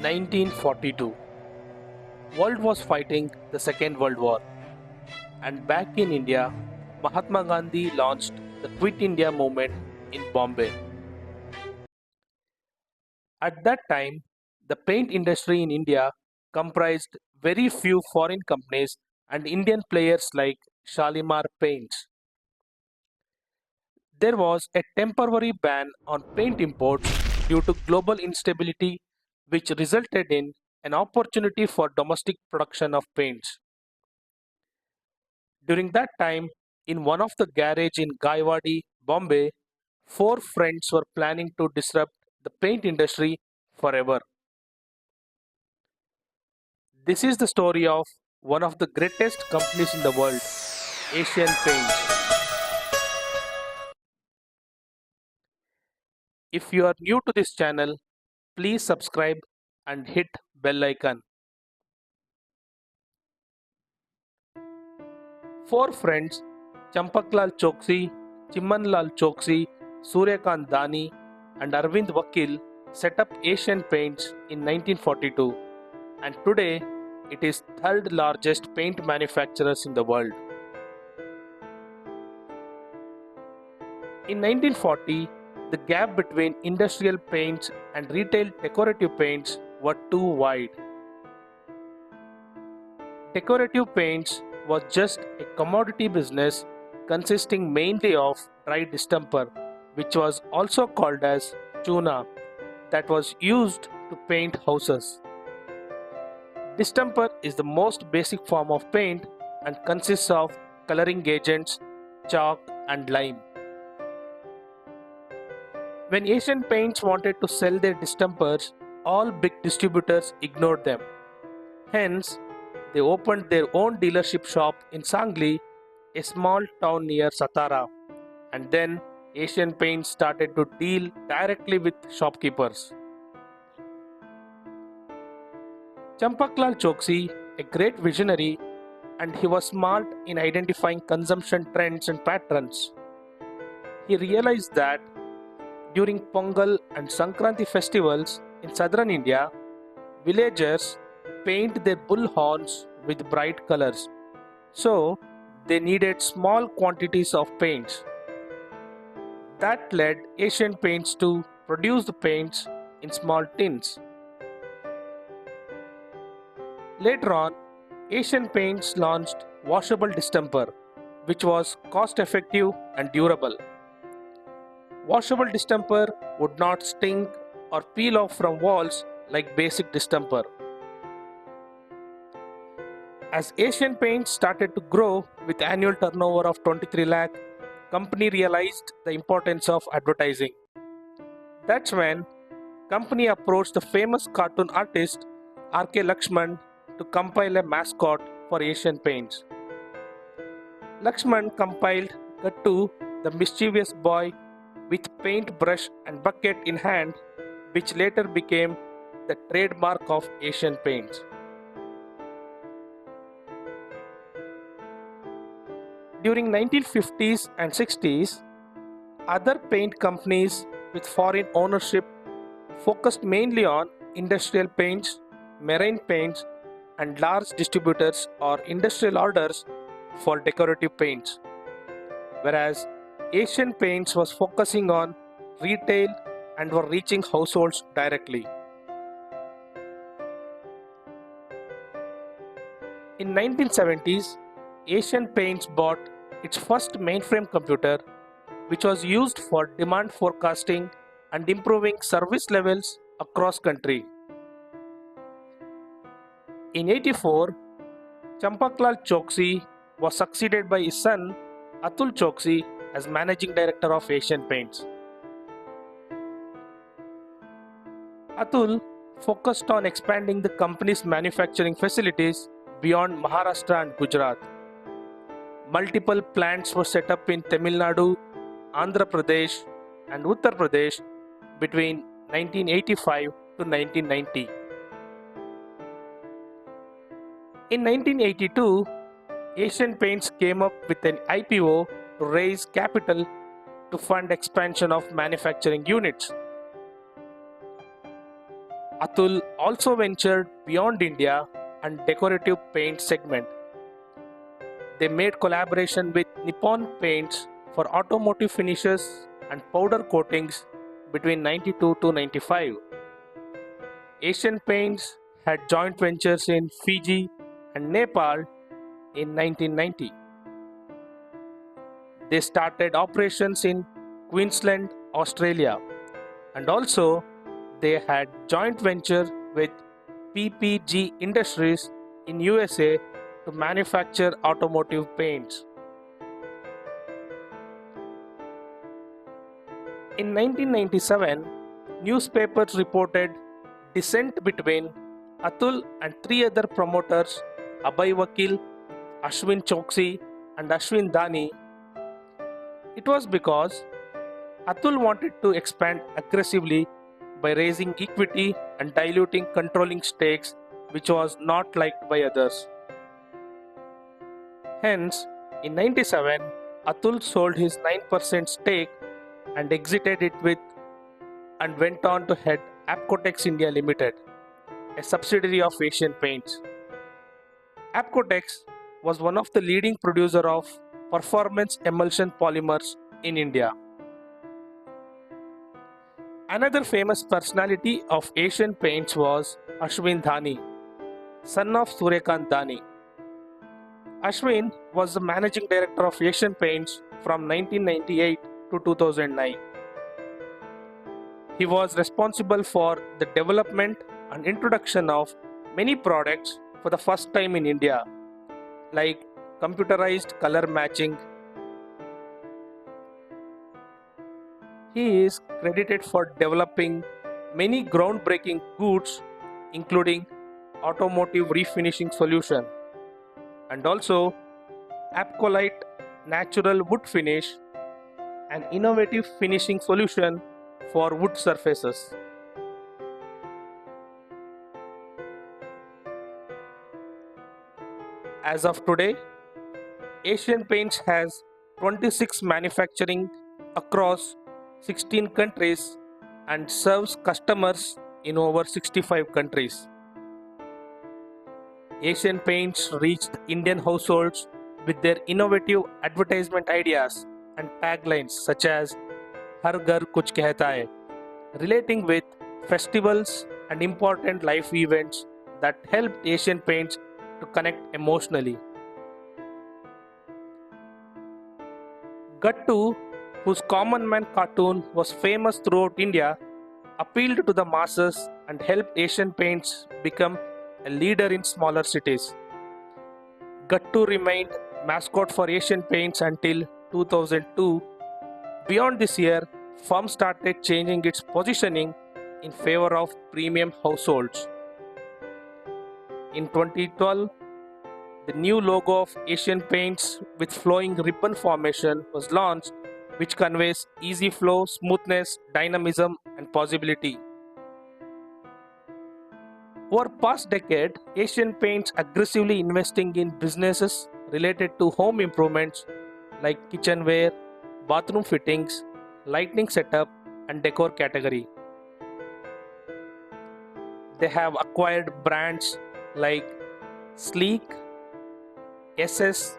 1942. World was fighting the Second World War, and back in India, Mahatma Gandhi launched the Quit India movement in Bombay. At that time, the paint industry in India comprised very few foreign companies and Indian players like Shalimar Paints. There was a temporary ban on paint imports due to global instability, which resulted in an opportunity for domestic production of paints. During that time, in one of the garage in Gaiwadi, Bombay, four friends were planning to disrupt the paint industry forever. This is the story of one of the greatest companies in the world, Asian Paints. If you are new to this channel, please subscribe and hit bell icon. Four friends, Champaklal Choksi, Chimmanlal Choksi, Suryakant Dani, and Arvind Vakil set up Asian Paints in 1942, and today it is third largest paint manufacturers in the world. In 1940, the gap between industrial paints and retail decorative paints were too wide. Decorative paints was just a commodity business consisting mainly of dry distemper, which was also called as chuna, that was used to paint houses. Distemper is the most basic form of paint and consists of coloring agents, chalk, and lime. When Asian Paints wanted to sell their distempers, all big distributors ignored them. Hence, they opened their own dealership shop in Sangli, a small town near Satara, and then Asian Paints started to deal directly with shopkeepers. Champaklal Choksi, a great visionary, and he was smart in identifying consumption trends and patterns. He realized that during Pongal and Sankranti festivals in southern India, villagers paint their bull horns with bright colors. So, they needed small quantities of paints. That led Asian Paints to produce the paints in small tins. Later on, Asian Paints launched washable distemper, which was cost effective and durable. Washable distemper would not stink or peel off from walls like basic distemper. As Asian Paints started to grow with annual turnover of 23 lakh, company realized the importance of advertising. That's when company approached the famous cartoon artist R.K. Lakshman to compile a mascot for Asian Paints. Lakshman compiled Gattu, the mischievous boy with paintbrush and bucket in hand, which later became the trademark of Asian Paints. During 1950s and 60s, other paint companies with foreign ownership focused mainly on industrial paints, marine paints, and large distributors or industrial orders for decorative paints, whereas Asian Paints was focusing on retail and were reaching households directly. In 1970s, Asian Paints bought its first mainframe computer, which was used for demand forecasting and improving service levels across country. In 84, Champaklal Choksi was succeeded by his son Atul Choksi as managing director of Asian Paints. Atul focused on expanding the company's manufacturing facilities beyond Maharashtra and Gujarat. Multiple plants were set up in Tamil Nadu, Andhra Pradesh, and Uttar Pradesh between 1985 to 1990. In 1982, Asian Paints came up with an IPO to raise capital to fund expansion of manufacturing units. Atul also ventured beyond India and decorative paint segment. They made collaboration with Nippon Paints for automotive finishes and powder coatings between 92 to 95. Asian Paints had joint ventures in Fiji and Nepal in 1990. They started operations in Queensland, Australia, and also they had joint venture with PPG Industries in USA to manufacture automotive paints. In 1997, newspapers reported dissent between Atul and three other promoters, Abhay Vakil, Ashwin Choksi, and Ashwin Dani. It was because Atul wanted to expand aggressively by raising equity and diluting controlling stakes, which was not liked by others. Hence, in 97, Atul sold his 9% stake and exited it with and went on to head Apcotex India Limited, a subsidiary of Asian Paints. Apcotex was one of the leading producer of performance emulsion polymers in India. Another famous personality of Asian Paints was Ashwin Dhani, son of Suryakant Dhani. Ashwin was the managing director of Asian Paints from 1998 to 2009. He was responsible for the development and introduction of many products for the first time in India, like computerized color matching. He is credited for developing many groundbreaking goods, including automotive refinishing solution and also Apcolite natural wood finish, an innovative finishing solution for wood surfaces. As of today, Asian Paints has 26 manufacturing across 16 countries and serves customers in over 65 countries. Asian Paints reached Indian households with their innovative advertisement ideas and taglines such as Har Ghar Kuch Kehta Hai, relating with festivals and important life events that helped Asian Paints to connect emotionally. Gattu, whose common man cartoon was famous throughout India, appealed to the masses and helped Asian Paints become a leader in smaller cities. Gattu remained mascot for Asian Paints until 2002. Beyond this year, firm started changing its positioning in favor of premium households. In 2012, the new logo of Asian Paints with flowing ribbon formation was launched, which conveys easy flow, smoothness, dynamism, and possibility. Over past decade, Asian Paints aggressively investing in businesses related to home improvements like kitchenware, bathroom fittings, lighting setup, and decor category. They have acquired brands like Sleek, SS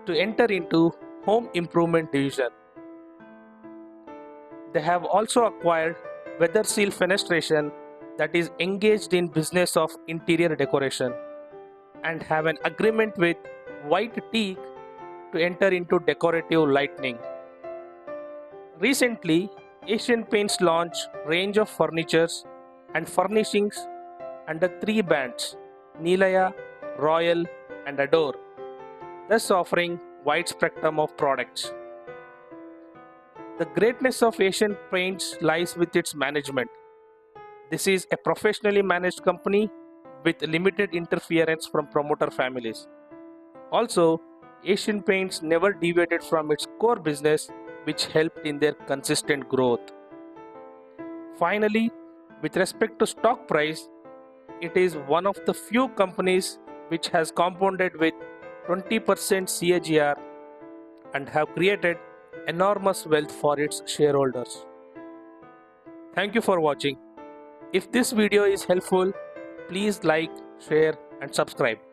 to enter into home improvement division. They have also acquired Weather Seal Fenestration that is engaged in business of interior decoration and have an agreement with White Teak to enter into decorative lighting. Recently, Asian Paints launched range of furnitures and furnishings under three brands, Nilaya, Royal and Adore, thus offering wide spectrum of products. The greatness of Asian Paints lies with its management. This is a professionally managed company with limited interference from promoter families. Also, Asian Paints never deviated from its core business, which helped in their consistent growth. Finally, with respect to stock price, it is one of the few companies which has compounded with 20% CAGR and have created enormous wealth for its shareholders. Thank you for watching. If this video is helpful, please like, share and subscribe.